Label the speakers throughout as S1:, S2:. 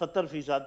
S1: 70%,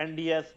S1: NDS,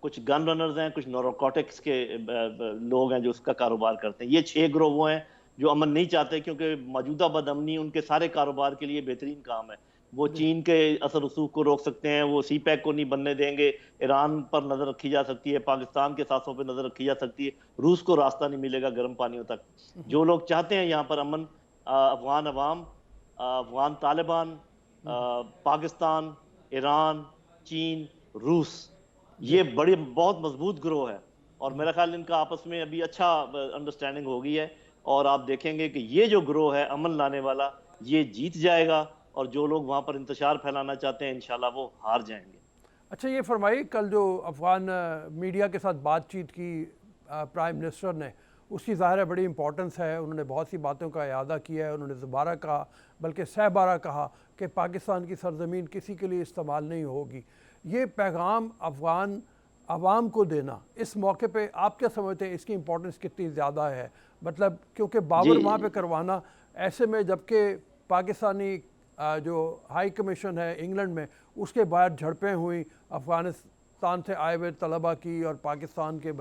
S1: کچھ گن runners ہیں، کچھ نارکوٹکس کے لوگ ہیں جو اس کا کاروبار کرتے ہیں. یہ 6 گروہ وہ ہیں جو امن نہیں چاہتے، کیونکہ موجودہ بدامنی ان کے سارے کاروبار کے لیے بہترین کام ہے. وہ چین کے اثر رسوخ کو روک سکتے ہیں، وہ سی پیک کو نہیں بننے دیں گے، ایران پر نظر رکھی جا سکتی ہے، پاکستان کے ساتھوں پہ نظر رکھی جا سکتی ہے، روس کو راستہ نہیں ملے گا گرم پانیوں تک. جو لوگ چاہتے ہیں یہاں پر امن، افغان عوام، افغان طالبان، پاکستان، ایران، چین، روس،
S2: جی
S1: یہ بڑی بہت مضبوط گروہ ہے. اور میرا خیال ان کا آپس میں ابھی اچھا انڈرسٹینڈنگ ہو گئی ہے، اور آپ دیکھیں گے کہ یہ جو گروہ ہے امن لانے والا، یہ جیت جائے گا، اور جو لوگ وہاں پر انتشار پھیلانا چاہتے ہیں انشاءاللہ وہ ہار جائیں گے.
S2: اچھا یہ فرمائیے، کل جو افغان میڈیا کے ساتھ بات چیت کی پرائم منسٹر نے، اس کی ظاہر ہے بڑی امپورٹنس ہے. انہوں نے بہت سی باتوں کا اعادہ کیا ہے. انہوں نے دوبارہ کہا، بلکہ 100 بارہ کہا کہ پاکستان کی سرزمین کسی کے لیے استعمال نہیں ہوگی. یہ پیغام افغان عوام کو دینا اس موقع پہ آپ کیا سمجھتے ہیں، اس کی امپورٹنس کتنی زیادہ ہے؟ مطلب کیونکہ باور
S1: جی
S2: وہاں پہ کروانا ایسے میں، جبکہ پاکستانی جو ہائی کمیشن ہے انگلینڈ میں، اس کے باہر جھڑپیں ہوئیں افغانستان سے آئے ہوئے طلبہ کی اور پاکستان کے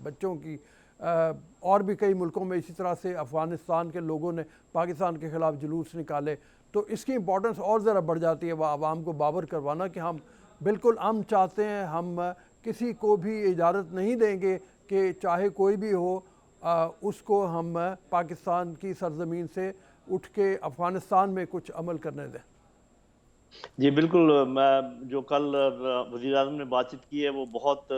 S2: بچوں کی، اور بھی کئی ملکوں میں اسی طرح سے افغانستان کے لوگوں نے پاکستان کے خلاف جلوس نکالے. تو اس کی امپورٹنس اور ذرا بڑھ جاتی ہے وہ عوام کو باور کروانا کہ ہم بالکل امن چاہتے ہیں، ہم کسی کو بھی اجازت نہیں دیں گے کہ چاہے کوئی بھی ہو اس کو ہم پاکستان کی سرزمین سے اٹھ کے افغانستان میں کچھ عمل کرنے دیں.
S1: جی بالکل. میں جو کل وزیر اعظم نے بات چیت کی ہے وہ بہت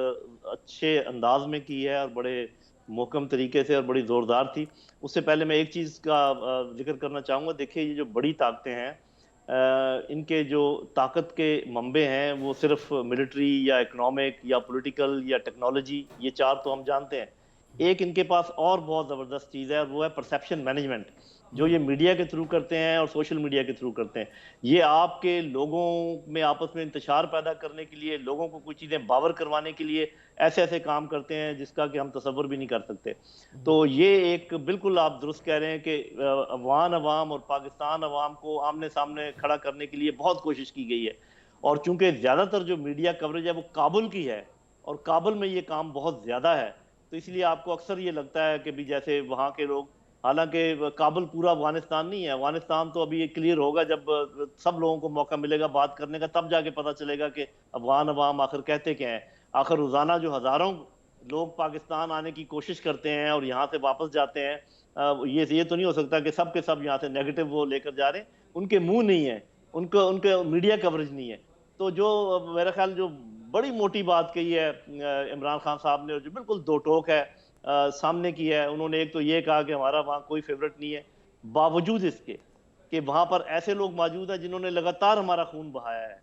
S1: اچھے انداز میں کی ہے، اور بڑے محکم طریقے سے، اور بڑی زوردار تھی. اس سے پہلے میں ایک چیز کا ذکر کرنا چاہوں گا. دیکھیے یہ جو بڑی طاقتیں ہیں، ان کے جو طاقت کے منبع ہیں وہ صرف ملٹری یا اکنامک یا پولیٹیکل یا ٹیکنالوجی، یہ 4 تو ہم جانتے ہیں. ایک ان کے پاس اور بہت زبردست چیز ہے، اور وہ ہے پرسیپشن مینجمنٹ، جو یہ میڈیا کے تھرو کرتے ہیں اور سوشل میڈیا کے تھرو کرتے ہیں. یہ آپ کے لوگوں میں آپس میں انتشار پیدا کرنے کے لیے، لوگوں کو کوئی چیزیں باور کروانے کے لیے ایسے ایسے کام کرتے ہیں جس کا کہ ہم تصور بھی نہیں کر سکتے. تو یہ ایک بالکل آپ درست کہہ رہے ہیں کہ افغان عوام اور پاکستان عوام کو آمنے سامنے کھڑا کرنے کے لیے بہت کوشش کی گئی ہے. اور چونکہ زیادہ تر جو میڈیا کوریج ہے وہ کابل کی ہے، اور کابل میں یہ کام بہت زیادہ ہے، تو اس لیے آپ کو اکثر یہ لگتا ہے کہ بھی جیسے وہاں کے لوگ، حالانکہ کابل پورا افغانستان نہیں ہے. افغانستان تو ابھی یہ کلیئر ہوگا جب سب لوگوں کو موقع ملے گا بات کرنے کا، تب جا کے پتہ چلے گا کہ افغان عوام آخر کہتے کیا ہیں. آخر روزانہ جو ہزاروں لوگ پاکستان آنے کی کوشش کرتے ہیں اور یہاں سے واپس جاتے ہیں، یہ تو نہیں ہو سکتا کہ سب کے سب یہاں سے نیگیٹو وہ لے کر جا رہے ہیں. ان کے منہ نہیں ہے، ان کے میڈیا کوریج نہیں ہے. تو جو میرا خیال جو بڑی موٹی بات کہی ہے عمران خان صاحب نے، جو بالکل دو ٹوک ہے سامنے کی ہے. انہوں نے ایک تو یہ کہا کہ ہمارا وہاں کوئی فیورٹ نہیں ہے، باوجود اس کے کہ وہاں پر ایسے لوگ موجود ہیں جنہوں نے لگاتار ہمارا خون بہایا ہے،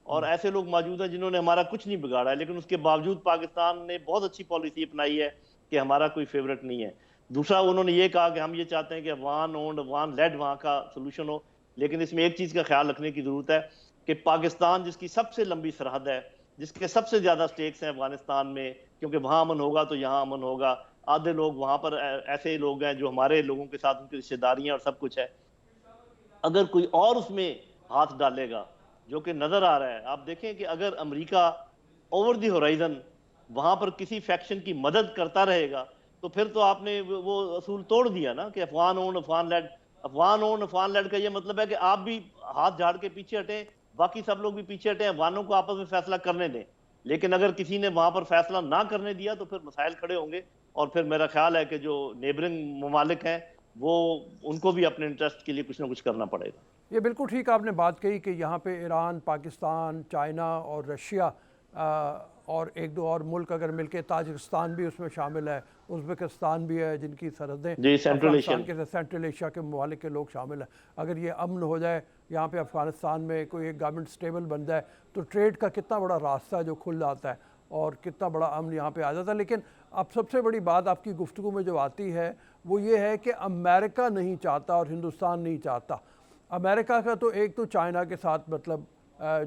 S1: اور ایسے لوگ موجود ہیں جنہوں نے ہمارا کچھ نہیں بگاڑا ہے، لیکن اس کے باوجود پاکستان نے بہت اچھی پالیسی اپنائی ہے کہ ہمارا کوئی فیورٹ نہیں ہے. دوسرا انہوں نے یہ کہا کہ ہم یہ چاہتے ہیں کہ افغان اونڈ افغان لیڈ وہاں کا سلوشن ہو، لیکن اس میں ایک چیز کا خیال رکھنے کی ضرورت ہے کہ پاکستان جس کی سب سے لمبی سرحد ہے، جس کے سب سے زیادہ سٹیکس ہیں افغانستان میں، کیونکہ وہاں امن ہوگا تو یہاں امن ہوگا. آدھے لوگ وہاں پر ایسے لوگ ہیں جو ہمارے لوگوں کے ساتھ ان کی رشتہ داریاں اور سب کچھ ہے. اگر کوئی اور اس میں ہاتھ ڈالے گا، جو کہ نظر آ رہا ہے، آپ دیکھیں کہ اگر امریکہ اوور دی ہورائزن وہاں پر کسی فیکشن کی مدد کرتا رہے گا، تو پھر تو آپ نے وہ اصول توڑ دیا نا کہ Afghan owned Afghan lead. Afghan owned Afghan lead کا یہ مطلب ہے کہ آپ بھی ہاتھ جھاڑ کے پیچھے ہٹیں، باقی سب لوگ بھی پیچھے ہٹیں، افغانوں کو آپس میں فیصلہ کرنے دیں. لیکن اگر کسی نے وہاں پر فیصلہ نہ کرنے دیا تو پھر مسائل کھڑے ہوں گے، اور پھر میرا خیال ہے کہ جو نیبرنگ ممالک ہیں وہ ان کو بھی اپنے انٹرسٹ کے لیے کچھ نہ کچھ کرنا پڑے گا.
S2: یہ بالکل ٹھیک آپ نے بات کہی کہ یہاں پہ ایران، پاکستان، چائنا اور رشیا اور ایک دو اور ملک اگر مل کے، تاجکستان بھی اس میں شامل ہے، ازبکستان بھی ہے، جن کی سرحدیں
S1: جی سینٹرل
S2: افغانستان
S1: ایشین.
S2: کے سینٹرل ایشیا کے ممالک کے لوگ شامل ہیں. اگر یہ امن ہو جائے یہاں پہ افغانستان میں، کوئی ایک گورنمنٹ سٹیبل بن جائے، تو ٹریڈ کا کتنا بڑا راستہ ہے جو کھل جاتا ہے، اور کتنا بڑا امن یہاں پہ آ جاتا ہے. لیکن اب سب سے بڑی بات آپ کی گفتگو میں جو آتی ہے وہ یہ ہے کہ امریکہ نہیں چاہتا اور ہندوستان نہیں چاہتا. امریکہ کا تو ایک تو چائنا کے ساتھ مطلب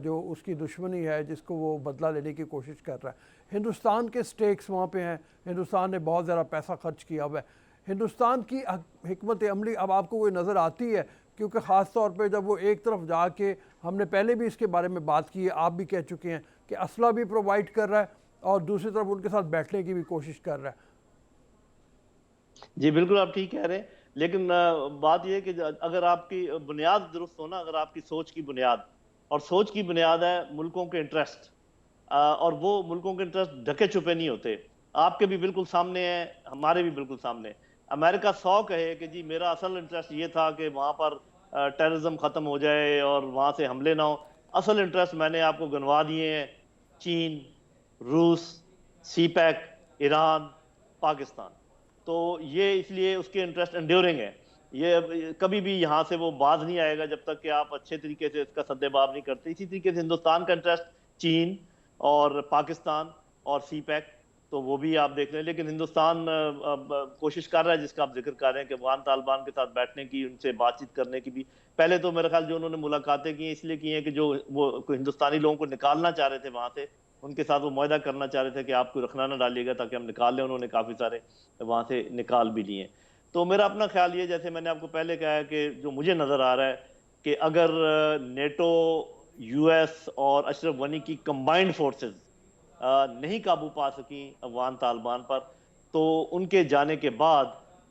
S2: جو اس کی دشمنی ہے جس کو وہ بدلہ لینے کی کوشش کر رہا ہے. ہندوستان کے سٹیکس وہاں پہ ہیں، ہندوستان نے بہت زیادہ پیسہ خرچ کیا ہوا ہے. ہندوستان کی حکمت عملی اب آپ کو وہ نظر آتی ہے، کیونکہ خاص طور پہ جب وہ ایک طرف جا کے، ہم نے پہلے بھی اس کے بارے میں بات کی ہے، آپ بھی کہہ چکے ہیں کہ اسلحہ بھی پرووائڈ کر رہا ہے اور دوسری طرف ان کے ساتھ بیٹھنے کی بھی کوشش کر رہا ہے.
S1: جی بالکل آپ ٹھیک کہہ رہے ہیں، لیکن بات یہ ہے کہ اگر آپ کی بنیاد درست ہونا، اگر آپ کی سوچ کی بنیاد، اور سوچ کی بنیاد ہے ملکوں کے انٹرسٹ، اور وہ ملکوں کے انٹرسٹ ڈھکے چھپے نہیں ہوتے. آپ کے بھی بالکل سامنے ہیں، ہمارے بھی بالکل سامنے. امریکہ 100 کہے کہ جی میرا اصل انٹرسٹ یہ تھا کہ وہاں پر ٹیررزم ختم ہو جائے اور وہاں سے حملے نہ ہو. اصل انٹرسٹ میں نے آپ کو گنوا دیے ہیں: چین، روس، سی پیک، ایران، پاکستان. تو یہ اس لیے اس کے انٹرسٹ انڈیورنگ ہے. یہ کبھی بھی یہاں سے وہ باز نہیں آئے گا جب تک کہ آپ اچھے طریقے سے اس کا سد باب نہیں کرتے. اسی طریقے سے ہندوستان کا انٹرسٹ چین اور پاکستان اور سی پیک، تو وہ بھی آپ دیکھ لیں. لیکن ہندوستان کوشش کر رہا ہے، جس کا آپ ذکر کر رہے ہیں، کہ افغان طالبان کے ساتھ بیٹھنے کی، ان سے بات چیت کرنے کی بھی. پہلے تو میرے خیال جو انہوں نے ملاقاتیں کی ہیں اس لیے کی ہیں کہ جو وہ ہندوستانی لوگوں کو نکالنا چاہ رہے تھے وہاں سے، ان کے ساتھ وہ معاہدہ کرنا چاہ رہے تھے کہ آپ کو رکھنا نہ ڈالیے گا تاکہ ہم نکال لیں. انہوں نے کافی سارے وہاں سے نکال بھی لیے. تو میرا اپنا خیال یہ، جیسے میں نے آپ کو پہلے کہا ہے، کہ جو مجھے نظر آ رہا ہے کہ اگر نیٹو، یو ایس اور اشرف غنی کی کمبائنڈ فورسز نہیں قابو پا سکیں افغان طالبان پر، تو ان کے جانے کے بعد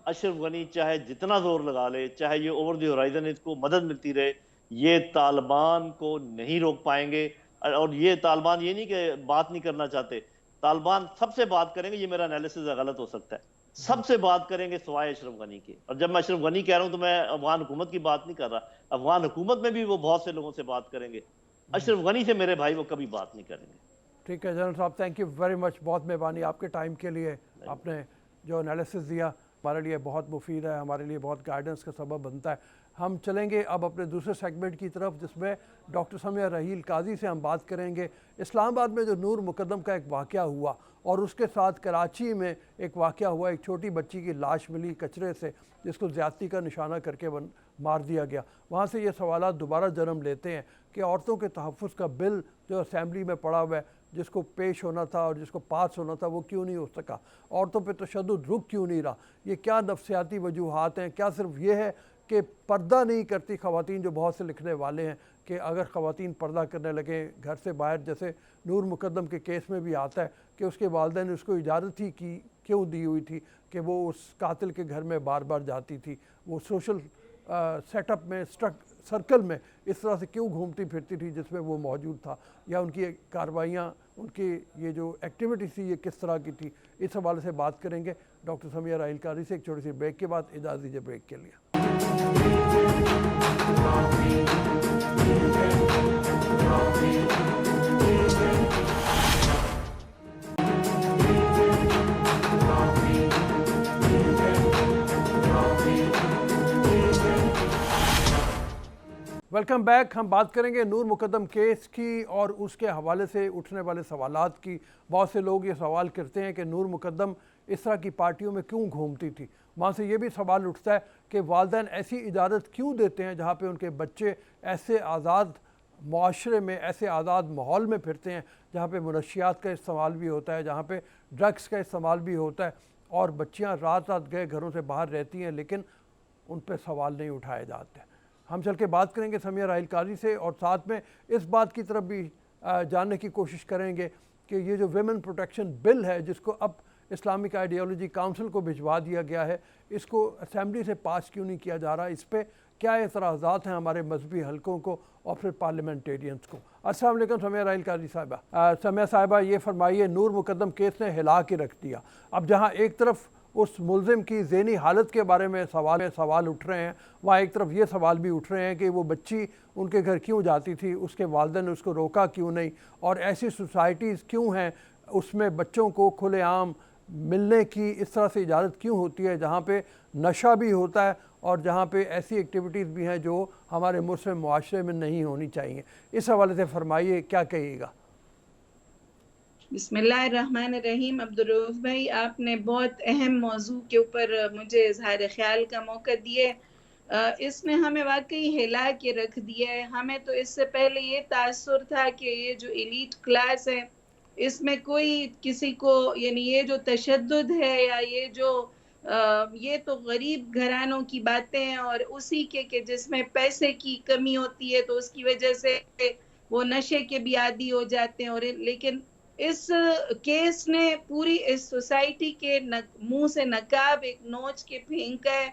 S1: اشرف غنی چاہے جتنا زور لگا لے، چاہے یہ اوور دی ہورائزن اس کو مدد ملتی رہے، یہ طالبان کو نہیں روک پائیں گے. اور یہ طالبان یہ نہیں کہ بات نہیں کرنا چاہتے، طالبان سب سے بات کریں گے. یہ میرا انالیسس غلط ہو سکتا ہے، سب سے بات کریں گے سوائے اشرف غنی کے. اور جب میں اشرف غنی کہہ رہا ہوں تو میں افغان حکومت کی بات نہیں کر رہا. افغان حکومت میں بھی وہ بہت سے لوگوں سے بات کریں گے، اشرف غنی سے میرے بھائی وہ کبھی بات نہیں کریں گے.
S2: ٹھیک ہے جنرل صاحب، تھینک یو ویری مچ. بہت مہربانی آپ کے ٹائم کے لیے. آپ نے جو انالیسس دیا ہمارے لیے بہت مفید ہے، ہمارے لیے بہت گائیڈنس کا سبب بنتا ہے. ہم چلیں گے اب اپنے دوسرے سیگمنٹ کی طرف، جس میں ڈاکٹر سمیہ رحیل قاضی سے ہم بات کریں گے. اسلام آباد میں جو نور مقدم کا ایک واقعہ ہوا، اور اس کے ساتھ کراچی میں ایک واقعہ ہوا، ایک چھوٹی بچی کی لاش ملی کچرے سے، جس کو زیادتی کا نشانہ کر کے مار دیا گیا. وہاں سے یہ سوالات دوبارہ جنم لیتے ہیں کہ عورتوں کے تحفظ کا بل جو اسمبلی میں پڑا ہوا ہے، جس کو پیش ہونا تھا اور جس کو پاس ہونا تھا، وہ کیوں نہیں ہو سکا؟ عورتوں پہ تشدد رک کیوں نہیں رہا؟ یہ کیا نفسیاتی وجوہات ہیں؟ کیا صرف یہ ہے کہ پردہ نہیں کرتی خواتین، جو بہت سے لکھنے والے ہیں کہ اگر خواتین پردہ کرنے لگیں گھر سے باہر، جیسے نور مقدم کے کیس میں بھی آتا ہے کہ اس کے والدین نے اس کو اجازت ہی کیوں دی ہوئی تھی کہ وہ اس قاتل کے گھر میں بار بار جاتی تھی؟ وہ سوشل سیٹ اپ میں، سرکل میں اس طرح سے کیوں گھومتی پھرتی تھی جس میں وہ موجود تھا؟ یا ان کی کارروائیاں، ان کی یہ جو ایکٹیویٹیز تھی، یہ کس طرح کی تھی؟ اس حوالے سے بات کریں گے ڈاکٹر سمیہ رحیل قاضی سے. ایک چھوٹی سی بریک کے بعد. اجازت دیجیے بریک کے لیے. Welcome back. ہم بات کریں گے نور مقدم کیس کی اور اس کے حوالے سے اٹھنے والے سوالات کی. بہت سے لوگ یہ سوال کرتے ہیں کہ نور مقدم اس طرح کی پارٹیوں میں کیوں گھومتی تھی؟ وہاں سے یہ بھی سوال اٹھتا ہے کہ والدین ایسی اجازت کیوں دیتے ہیں جہاں پہ ان کے بچے ایسے آزاد معاشرے میں، ایسے آزاد ماحول میں پھرتے ہیں جہاں پہ منشیات کا استعمال بھی ہوتا ہے، جہاں پہ ڈرگس کا استعمال بھی ہوتا ہے، اور بچیاں رات رات گئے گھروں سے باہر رہتی ہیں لیکن ان پہ سوال نہیں اٹھائے جاتے. ہم چل کے بات کریں گے سمیہ رحیل قاضی سے، اور ساتھ میں اس بات کی طرف بھی جاننے کی کوشش کریں گے کہ یہ جو ویمن پروٹیکشن بل ہے، جس کو اب اسلامک آئیڈیالوجی کاؤنسل کو بھجوا دیا گیا ہے، اس کو اسمبلی سے پاس کیوں نہیں کیا جا رہا؟ اس پہ کیا اعتراضات ہیں ہمارے مذہبی حلقوں کو اور پھر پارلیمنٹیرینز کو؟ السلام علیکم سمیہ رحیل قاضی صاحبہ. سمیہ صاحبہ یہ فرمائیے، نور مقدم کیس نے ہلا کے رکھ دیا. اب جہاں ایک طرف اس ملزم کی ذہنی حالت کے بارے میں سوال اٹھ رہے ہیں، وہاں ایک طرف یہ سوال بھی اٹھ رہے ہیں کہ وہ بچی ان کے گھر کیوں جاتی تھی، اس کے والدین نے اس کو روکا کیوں نہیں، اور ایسی سوسائٹیز کیوں ہیں اس میں بچوں کو کھلے عام ملنے کی اس طرح سے اجازت کیوں ہوتی ہے، جہاں پہ نشہ بھی ہوتا ہے اور جہاں پہ ایسی ایکٹیویٹیز بھی ہیں جو ہمارے مسلم معاشرے میں نہیں ہونی چاہیے؟ اس حوالے سے فرمائیے، کیا کہیے گا؟
S3: بسم اللہ الرحمن الرحیم. عبدالرؤف بھائی، آپ نے بہت اہم موضوع کے اوپر مجھے اظہار خیال کا موقع دیے. اس نے ہمیں واقعی ہلا کے رکھ دیا ہے. ہمیں تو اس سے پہلے یہ تاثر تھا کہ یہ جو ایلیٹ کلاس ہے، اس میں کوئی کسی کو، یعنی یہ جو تشدد ہے یا یہ تو غریب گھرانوں کی باتیں ہیں، اور اسی کے جس میں پیسے کی کمی ہوتی ہے تو اس کی وجہ سے وہ نشے کے بھی عادی ہو جاتے ہیں. اور لیکن اس کیس نے پوری اس سوسائٹی کے منہ سے نقاب ایک نوچ کے پھینکا ہے،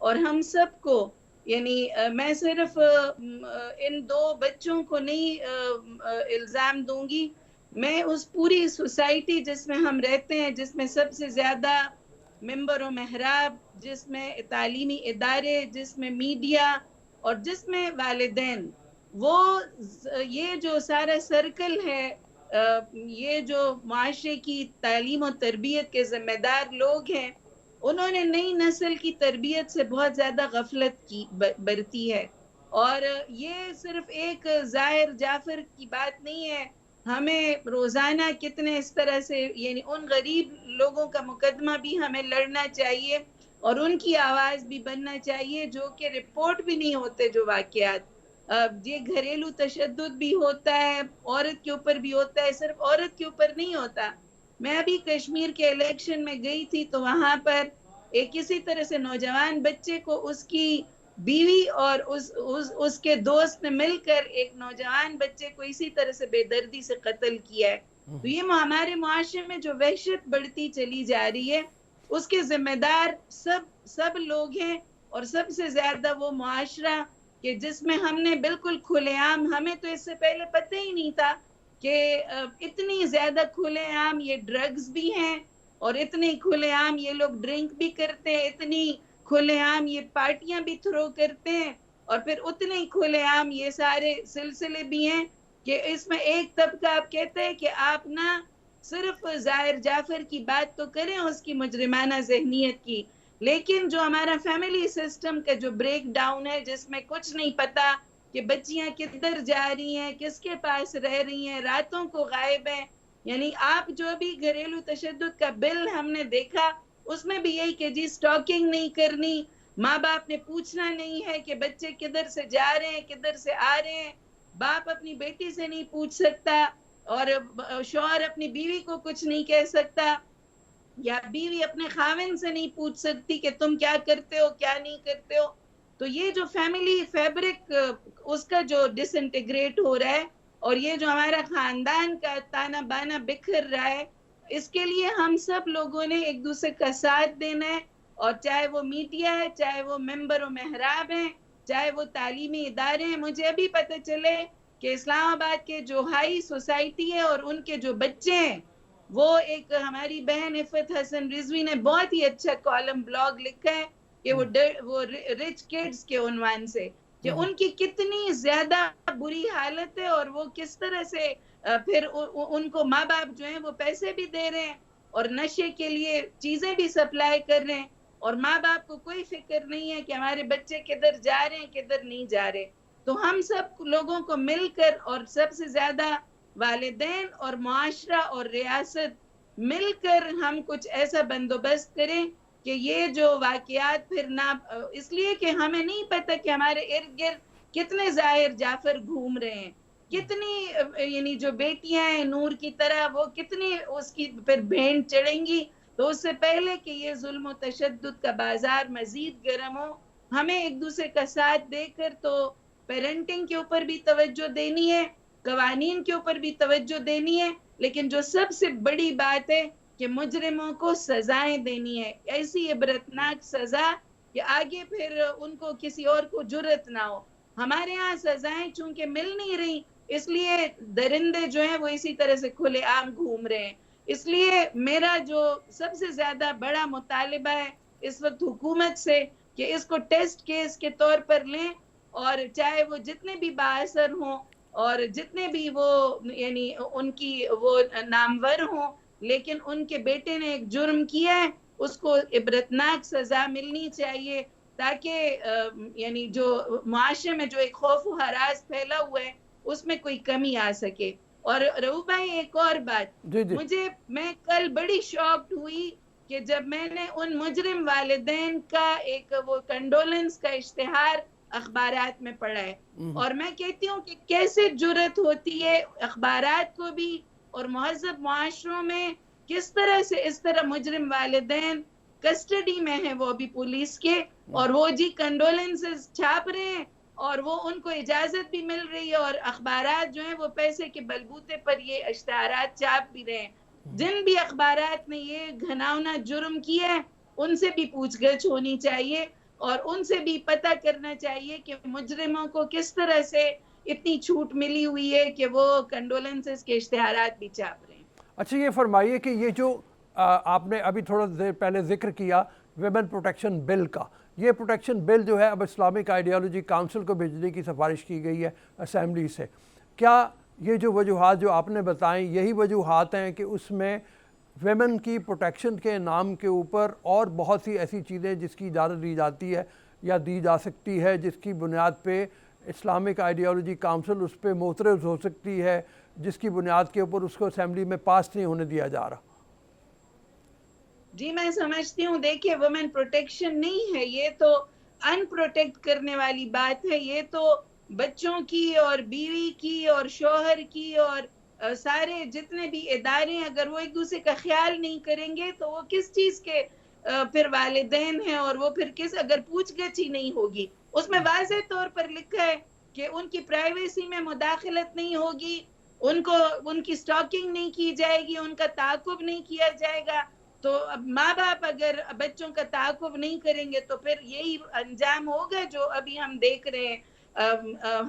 S3: اور ہم سب کو یعنی میں صرف ان 2 بچوں کو نہیں الزام دوں گی، میں اس پوری سوسائٹی جس میں ہم رہتے ہیں، جس میں سب سے زیادہ ممبر و محراب، جس میں تعلیمی ادارے، جس میں میڈیا اور جس میں والدین، وہ یہ جو سارا سرکل ہے، یہ جو معاشرے کی تعلیم و تربیت کے ذمہ دار لوگ ہیں، انہوں نے نئی نسل کی تربیت سے بہت زیادہ غفلت کی برتی ہے. اور یہ صرف ایک ظاہر جعفر کی بات نہیں ہے، ہمیں روزانہ کتنے اس طرح سے یعنی ان غریب لوگوں کا مقدمہ بھی ہمیں لڑنا چاہیے، اور ان کی آواز بھی بننا چاہیے جو کہ رپورٹ بھی نہیں ہوتے جو واقعات. یہ گھریلو تشدد بھی ہوتا ہے، عورت کے اوپر بھی ہوتا ہے، صرف عورت کے اوپر نہیں ہوتا. میں ابھی کشمیر کے الیکشن میں گئی تھی تو وہاں پر ایک کسی طرح سے نوجوان بچے کو اس کی بیوی اور اس کے دوست نے مل کر ایک نوجوان بچے کو اسی طرح سے بے دردی سے قتل کیا ہے. تو یہ ہمارے معاشرے میں جو وحشت بڑھتی چلی جا رہی ہے، اس کے ذمہ دار سب لوگ ہیں، اور سب سے زیادہ وہ معاشرہ کہ جس میں ہم نے بالکل کھلے عام، ہمیں تو اس سے پہلے پتہ ہی نہیں تھا کہ اتنی زیادہ کھلے عام یہ ڈرگز بھی ہیں، اور اتنے کھلے عام یہ لوگ ڈرنک بھی کرتے ہیں، اتنی کھلے عام یہ پارٹیاں بھی تھرو کرتے ہیں، اور پھر اتنے ہی کھلے عام یہ سارے سلسلے بھی ہیں کہ اس میں ایک طبقہ آپ کہتے ہیں کہ آپ نہ صرف ظاہر جعفر کی بات تو کریں اس کی مجرمانہ ذہنیت کی، لیکن جو ہمارا فیملی سسٹم کا جو بریک ڈاؤن ہے، جس میں کچھ نہیں پتا کہ بچیاں کدھر جا رہی ہیں، کس کے پاس رہ رہی ہیں، راتوں کو غائب ہیں. یعنی آپ جو بھی گھریلو تشدد کا بل ہم نے دیکھا، اس میں بھی یہی کہ جی سٹاکنگ نہیں کرنی، ماں باپ نے پوچھنا نہیں ہے کہ بچے کدھر سے جا رہے ہیں، کدھر سے آ رہے ہیں. باپ اپنی بیٹی سے نہیں پوچھ سکتا، اور شوہر اپنی بیوی کو کچھ نہیں کہہ سکتا، یا بیوی اپنے خاوند سے نہیں پوچھ سکتی کہ تم کیا کرتے ہو کیا نہیں کرتے ہو. تو یہ جو فیملی فیبرک اس کا جو ڈس انٹیگریٹ ہو رہا ہے، اور یہ جو ہمارا خاندان کا تانا بانا بکھر رہا ہے، اس کے لیے ہم سب لوگوں نے ایک دوسرے کا ساتھ دینا ہے. اور چاہے وہ میڈیا ہے، چاہے وہ ممبر و محراب ہیں، چاہے وہ تعلیمی ادارے ہیں. مجھے ابھی پتہ چلے کہ اسلام آباد کے جو ہائی سوسائٹی ہے اور ان کے جو بچے ہیں، وہ ایک ہماری بہن عفت حسن رضوی نے بہت ہی اچھا کالم بلاگ لکھا ہے کہ وہ رچ کڈز کے عنوان سے کہ ان کی کتنی زیادہ بری حالت ہے، اور وہ کس طرح سے پھر ان کو ماں باپ جو ہیں وہ پیسے بھی دے رہے ہیں اور نشے کے لیے چیزیں بھی سپلائی کر رہے ہیں، اور ماں باپ کو کوئی فکر نہیں ہے کہ ہمارے بچے کدھر جا رہے ہیں کدھر نہیں جا رہے. تو ہم سب لوگوں کو مل کر، اور سب سے زیادہ والدین اور معاشرہ اور ریاست مل کر ہم کچھ ایسا بندوبست کریں کہ یہ جو واقعات پھر نہ، اس لیے کہ ہمیں نہیں پتہ کہ ہمارے ارد گرد کتنے ظاہر جعفر گھوم رہے ہیں، کتنی یعنی جو بیٹیاں ہیں نور کی طرح، وہ کتنی اس کی پھر بھینٹ چڑھیں گی. تو اس سے پہلے کہ یہ ظلم و تشدد کا بازار مزید گرم ہو، ہمیں ایک دوسرے کا ساتھ دے کر تو پیرنٹنگ کے اوپر بھی توجہ دینی ہے، قوانین کے اوپر بھی توجہ دینی ہے، لیکن جو سب سے بڑی بات ہے کہ مجرموں کو سزائیں دینی ہے، ایسی عبرتناک سزا کہ آگے پھر ان کو کسی اور کو جرأت نہ ہو. ہمارے ہاں سزائیں چونکہ مل نہیں رہی، اس لیے درندے جو ہیں وہ اسی طرح سے کھلے عام گھوم رہے ہیں. اس لیے میرا جو سب سے زیادہ بڑا مطالبہ ہے اس وقت حکومت سے کہ اس کو ٹیسٹ کیس کے طور پر لیں، اور چاہے وہ جتنے بھی بااثر ہوں اور جتنے بھی وہ یعنی ان کی وہ نامور ہوں، لیکن ان کے بیٹے نے ایک جرم کیا ہے، اس کو عبرتناک سزا ملنی چاہیے، تاکہ یعنی جو معاشرے میں جو ایک خوف و ہراس پھیلا ہوا ہے اس میں کوئی کمی آ سکے. اور رؤوف بھائی ایک اور بات، میں کل بڑی شاکڈ ہوئی کہ جب میں نے ان مجرم والدین کا ایک وہ کنڈولنس کا اشتہار اخبارات میں پڑھا ہے، اور میں کہتی ہوں کہ کیسے جرأت ہوتی ہے اخبارات کو بھی اور مہذب معاشروں میں، کس طرح سے اس طرح مجرم والدین کسٹڈی میں ہیں وہ بھی پولیس کے، اور وہ جی کنڈولنسز چھاپ رہے ہیں اور وہ ان کو اجازت بھی مل رہی ہے, اور اخبارات جو ہیں وہ پیسے کے بلبوتے پر یہ اشتہارات چھاپ بھی رہے ہیں. جن بھی اخبارات نے یہ گھناؤنا جرم کیا ہے ان سے بھی پوچھ گچھ ہونی چاہیے, اور ان سے بھی پتہ کرنا چاہیے کہ مجرموں کو کس طرح سے اتنی چھوٹ ملی ہوئی ہے کہ وہ کنڈولنسز کے اشتہارات بھی چھاپ رہے ہیں.
S2: اچھا یہ فرمائیے کہ یہ جو آپ نے ابھی تھوڑا دیر پہلے ذکر کیا ویمن پروٹیکشن بل کا, یہ پروٹیکشن بل جو ہے اب اسلامک آئیڈیالوجی کونسل کو بھیجنے کی سفارش کی گئی ہے اسمبلی سے. کیا یہ جو وجوہات جو آپ نے بتائیں یہی وجوہات ہیں کہ اس میں ویمن کی پروٹیکشن کے نام کے اوپر اور بہت سی ایسی چیزیں جس کی اجازت دی جاتی ہے یا دی جا سکتی ہے جس کی بنیاد پہ اسلامک آئیڈیالوجی کونسل اس پہ معترض ہو سکتی ہے, جس کی بنیاد کے اوپر اس کو اسمبلی میں پاس نہیں ہونے دیا جا رہا؟
S3: جی میں سمجھتی ہوں, دیکھیے وومن پروٹیکشن نہیں ہے, یہ تو ان پروٹیکٹ کرنے والی بات ہے. یہ تو بچوں کی اور بیوی کی اور شوہر کی اور سارے جتنے بھی ادارے ہیں, اگر وہ ایک دوسرے کا خیال نہیں کریں گے تو وہ کس چیز کے پھر والدین ہیں, اور وہ پھر کس, اگر پوچھ گچھ ہی نہیں ہوگی. اس میں واضح طور پر لکھا ہے کہ ان کی پرائیویسی میں مداخلت نہیں ہوگی, ان کو ان کی سٹاکنگ نہیں کی جائے گی, ان کا تعاقب نہیں کیا جائے گا. تو اب ماں باپ اگر بچوں کا تعاقب نہیں کریں گے تو پھر یہی انجام ہوگا جو ابھی ہم دیکھ رہے ہیں.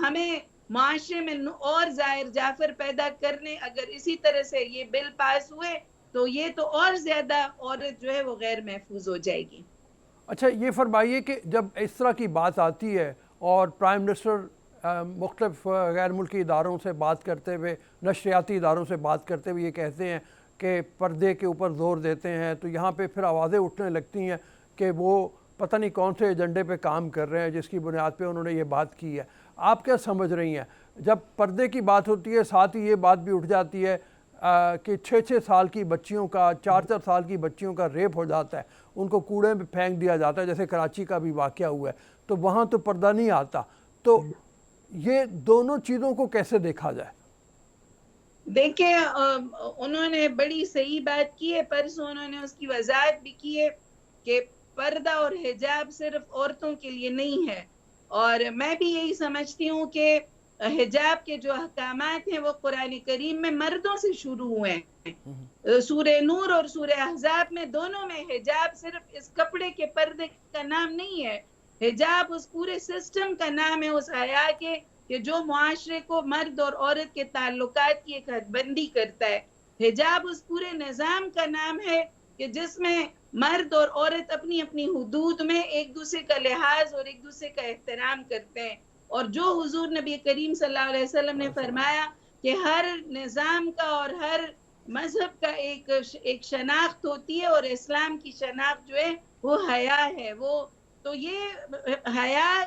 S3: ہمیں معاشرے میں اور ظاہر جعفر پیدا کرنے, اگر اسی طرح سے یہ بل پاس ہوئے تو یہ تو اور زیادہ عورت جو ہے وہ غیر محفوظ ہو جائے گی.
S2: اچھا یہ فرمائیے کہ جب اس طرح کی بات آتی ہے اور پرائم منسٹر مختلف غیر ملکی اداروں سے بات کرتے ہوئے, نشریاتی اداروں سے بات کرتے ہوئے یہ کہتے ہیں کہ پردے کے اوپر زور دیتے ہیں, تو یہاں پہ پھر آوازیں اٹھنے لگتی ہیں کہ وہ پتہ نہیں کون سے ایجنڈے پہ کام کر رہے ہیں جس کی بنیاد پہ انہوں نے یہ بات کی ہے. آپ کیا سمجھ رہی ہیں جب پردے کی بات ہوتی ہے, ساتھ ہی یہ بات بھی اٹھ جاتی ہے کہ 6 سال کی بچیوں کا, 4 سال کی بچیوں کا ریپ ہو جاتا ہے, ان کو کوڑے میں پھینک دیا جاتا ہے, جیسے کراچی کا بھی واقعہ ہوا ہے, تو وہاں تو پردہ نہیں آتا. تو یہ دونوں چیزوں کو کیسے دیکھا جائے؟
S3: دیکھیں انہوں نے بڑی صحیح بات کی ہے, پرسوں انہوں نے اس کی وضاحت بھی کی ہے کہ پردہ اور حجاب صرف عورتوں کے لیے نہیں ہے, اور میں بھی یہی سمجھتی ہوں کہ حجاب کے جو احکامات ہیں وہ قرآن کریم میں مردوں سے شروع ہوئے ہیں. سورہ نور اور سورہ احزاب میں دونوں میں حجاب صرف اس کپڑے کے پردے کا نام نہیں ہے, حجاب اس پورے سسٹم کا نام ہے, اس حیا کے کہ جو معاشرے کو مرد اور عورت کے تعلقات کی ایک حد بندی کرتا ہے. حجاب اس پورے نظام کا نام ہے کہ جس میں مرد اور عورت اپنی اپنی حدود میں ایک دوسرے کا لحاظ اور ایک دوسرے کا احترام کرتے ہیں. اور جو حضور نبی کریم صلی اللہ علیہ وسلم نے فرمایا کہ ہر نظام کا اور ہر مذہب کا ایک شناخت ہوتی ہے, اور اسلام کی شناخت جو ہے وہ حیا ہے. وہ تو یہ حیا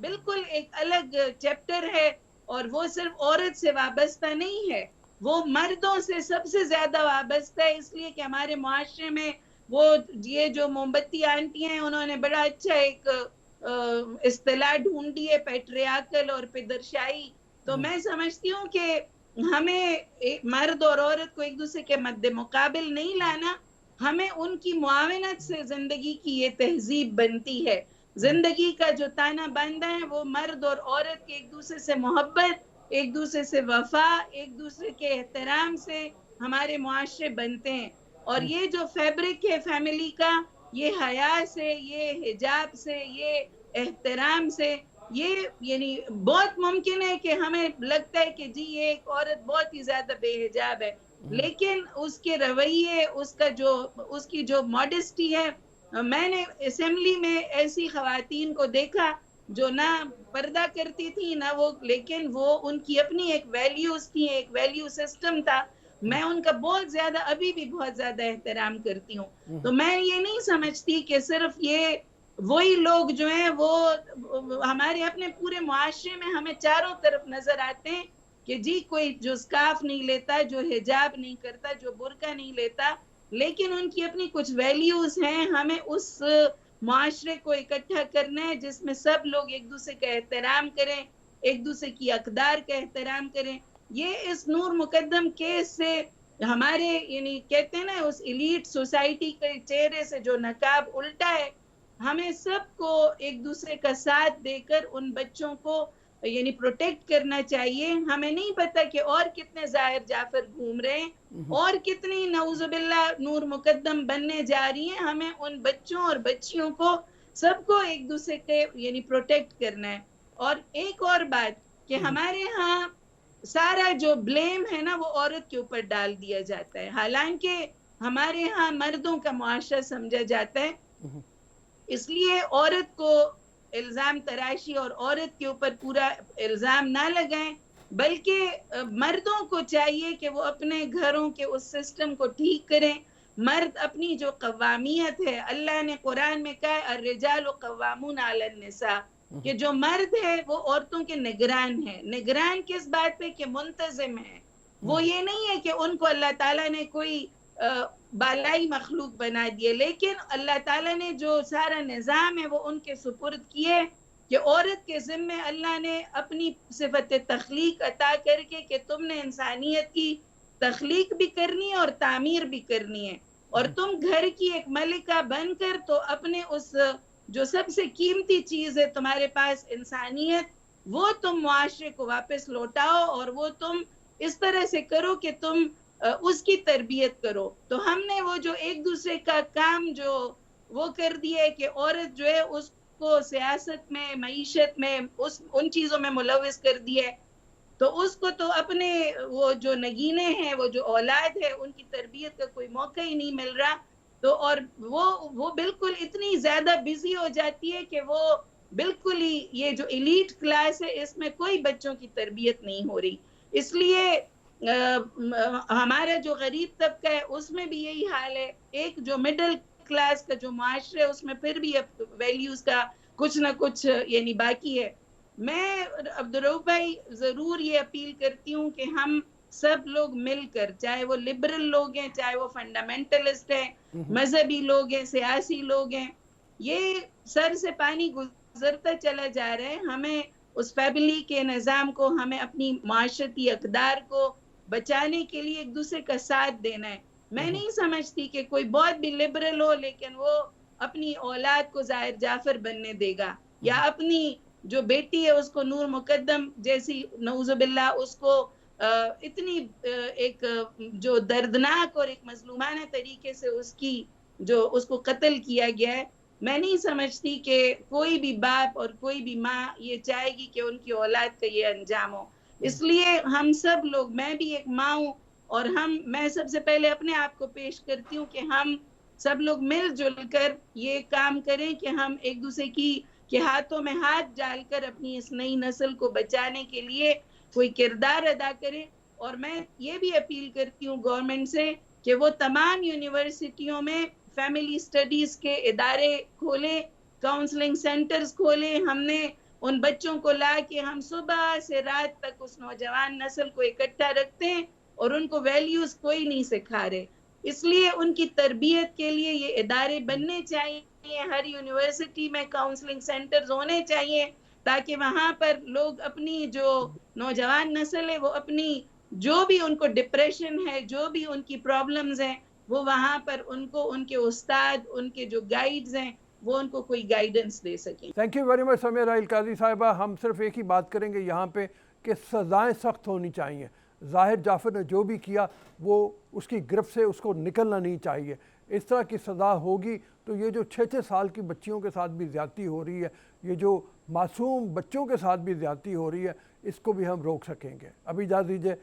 S3: بالکل ایک الگ چیپٹر ہے, اور وہ صرف عورت سے وابستہ نہیں ہے, وہ مردوں سے سب سے زیادہ وابستہ ہے, اس لیے کہ ہمارے معاشرے میں وہ یہ جو موم بتی آنٹی ہیں انہوں نے بڑا اچھا ایک اصطلاح ڈھونڈی ہے, پیٹریارکل اور پدرشاہی. تو میں سمجھتی ہوں کہ ہمیں مرد اور عورت کو ایک دوسرے کے مد مقابل نہیں لانا, ہمیں ان کی معاونت سے زندگی کی یہ تہذیب بنتی ہے. زندگی کا جو تانا باندھا ہے وہ مرد اور عورت کے ایک دوسرے سے محبت, ایک دوسرے سے وفا, ایک دوسرے کے احترام سے ہمارے معاشرے بنتے ہیں. اور یہ جو فیبرک ہے فیملی کا, یہ حیا سے, یہ حجاب سے, یہ احترام سے, یہ یعنی بہت ممکن ہے کہ ہمیں لگتا ہے کہ جی یہ ایک عورت بہت ہی زیادہ بے حجاب ہے, لیکن اس کے رویے, اس کی جو ماڈسٹی ہے, میں نے اسمبلی میں ایسی خواتین کو دیکھا جو نہ پردہ کرتی تھی نہ وہ, لیکن وہ ان کی اپنی ایک ویلیوز تھی, ایک ویلیو سسٹم تھا. میں ان کا بہت زیادہ ابھی بھی بہت زیادہ احترام کرتی ہوں. تو میں یہ نہیں سمجھتی کہ صرف یہ وہی لوگ جو ہیں وہ ہمارے اپنے پورے معاشرے میں ہمیں چاروں طرف نظر آتے ہیں کہ جی کوئی جو سکارف نہیں لیتا, جو حجاب نہیں کرتا, جو برقع نہیں لیتا, لیکن ان کی اپنی کچھ ویلیوز ہیں. ہمیں اس معاشرے کو اکٹھا کرنا ہے جس میں سب لوگ ایک دوسرے کا احترام کریں, ایک دوسرے کی اقدار کا احترام کریں. یہ اس نور مقدم کیس سے ہمارے یعنی کہتے ہیں نا اس ایلیٹ سوسائٹی کے چہرے سے جو نقاب الٹا ہے, ہمیں سب کو ایک دوسرے کا ساتھ دے کر ان بچوں کو یعنی پروٹیکٹ کرنا چاہیے. ہمیں نہیں پتا کہ اور کتنے ظاہر جعفر گھوم رہے ہیں اور کتنی نعوذ باللہ نور مقدم بننے جا رہی ہیں. ہمیں ان بچوں اور بچیوں کو سب کو ایک دوسرے کے یعنی پروٹیکٹ کرنا ہے. اور ایک اور بات کہ ہمارے ہاں سارا جو بلیم ہے نا وہ عورت کے اوپر ڈال دیا جاتا ہے، حالانکہ ہمارے ہاں مردوں کا معاشرہ سمجھا جاتا ہے. اس لیے عورت کو الزام تراشی اور عورت کے اوپر پورا الزام نہ لگائیں، بلکہ مردوں کو چاہیے کہ وہ اپنے گھروں کے اس سسٹم کو ٹھیک کریں. مرد اپنی جو قوامیت ہے، اللہ نے قرآن میں کہا ہے الرجال قوامون علی النساء، کہ جو مرد ہے وہ عورتوں کے نگران ہے. نگران کس بات پہ؟ کہ منتظم ہے. وہ یہ نہیں ہے کہ ان کو اللہ تعالیٰ نے کوئی بالائی مخلوق بنا دیے، لیکن اللہ تعالیٰ نے جو سارا نظام ہے وہ ان کے سپرد کیے کہ عورت کے ذمے اللہ نے اپنی صفت تخلیق عطا کر کے کہ تم نے انسانیت کی تخلیق بھی کرنی ہے اور تعمیر بھی کرنی ہے، اور تم گھر کی ایک ملکہ بن کر تو اپنے اس جو سب سے قیمتی چیز ہے تمہارے پاس انسانیت، وہ تم معاشرے کو واپس لوٹاؤ اور وہ تم اس طرح سے کرو کہ تم اس کی تربیت کرو. تو ہم نے وہ جو ایک دوسرے کا کام جو وہ کر دیا ہے کہ عورت جو ہے اس کو سیاست میں، معیشت میں، ان چیزوں میں ملوث کر دیا ہے، تو اس کو تو اپنے وہ جو نگینے ہیں، وہ جو اولاد ہے، ان کی تربیت کا کوئی موقع ہی نہیں مل رہا. تو اور وہ بالکل اتنی زیادہ بزی ہو جاتی ہے کہ وہ بالکل ہی یہ جو ایلیٹ کلاس ہے اس میں کوئی بچوں کی تربیت نہیں ہو رہی. اس لیے ہمارا جو غریب طبقہ ہے اس میں بھی یہی حال ہے. ایک جو مڈل کلاس کا جو معاشرہ ہے اس میں پھر بھی ویلیوز کا کچھ نہ کچھ یعنی باقی ہے. میں عبدالرؤف بھائی ضرور یہ اپیل کرتی ہوں کہ ہم سب لوگ مل کر، چاہے وہ لبرل لوگ ہیں، چاہے وہ فنڈامنٹلسٹ ہیں، مذہبی لوگ ہیں، سیاسی لوگ ہیں، یہ سر سے پانی گزرتا چلا جا رہا ہے. ہمیں اس فیملی کے نظام کو، ہمیں اپنی معاشرتی اقدار کو بچانے کے لیے ایک دوسرے کا ساتھ دینا ہے. میں نہیں سمجھتی کہ کوئی بہت بھی لبرل ہو لیکن وہ اپنی اولاد کو ظاہر جعفر بننے دے گا، یا اپنی جو بیٹی ہے اس کو نور مقدم جیسی نعوذ باللہ اس کو اتنی ایک جو دردناک اور ایک مظلومانہ طریقے سے اس کو قتل کیا گیا ہے. میں نہیں سمجھتی کہ کوئی بھی باپ اور کوئی بھی ماں یہ چاہے گی کہ ان کی اولاد کا یہ انجام ہو. اس لیے ہم سب لوگ، میں بھی ایک ماں ہوں، اور میں سب سے پہلے اپنے آپ کو پیش کرتی ہوں کہ ہم سب لوگ مل جل کر یہ کام کریں کہ ہم ایک دوسرے کے ہاتھوں میں ہاتھ ڈال کر اپنی اس نئی نسل کو بچانے کے لیے کوئی کردار ادا کریں. اور میں یہ بھی اپیل کرتی ہوں گورنمنٹ سے کہ وہ تمام یونیورسٹیوں میں فیملی سٹڈیز کے ادارے کھولیں، کاؤنسلنگ سینٹرز کھولیں. ہم نے ان بچوں کو لا کے ہم صبح سے رات تک اس نوجوان نسل کو اکٹھا رکھتے ہیں اور ان کو ویلیوز کوئی نہیں سکھا رہے. اس لیے ان کی تربیت کے لیے یہ ادارے بننے چاہیے. ہر یونیورسٹی میں کاؤنسلنگ سینٹرز ہونے چاہیے تاکہ وہاں پر لوگ اپنی جو نوجوان نسل ہے وہ اپنی جو بھی ان کو ڈپریشن ہے، جو بھی ان کی پرابلمز ہیں، وہ وہاں پر ان کو ان کے استاد، ان کے جو گائیڈز ہیں، وہ ان کو کوئی گائیڈنس دے سکیں.
S2: Thank you very much Sameera Alqazi صاحبہ. ہم صرف ایک ہی بات کریں گے یہاں پہ کہ سزائیں سخت ہونی چاہیے. ظاہر جعفر نے جو بھی کیا وہ اس کی گرفت سے اس کو نکلنا نہیں چاہیے. اس طرح کی سزا ہوگی تو یہ جو 6 سال کی بچیوں کے ساتھ بھی زیادتی ہو رہی ہے، یہ جو معصوم بچوں کے ساتھ بھی زیادتی ہو رہی ہے، اس کو بھی ہم روک سکیں گے. ابھی اجازت دیجیے.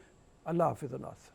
S2: اللہ حافظ الناس.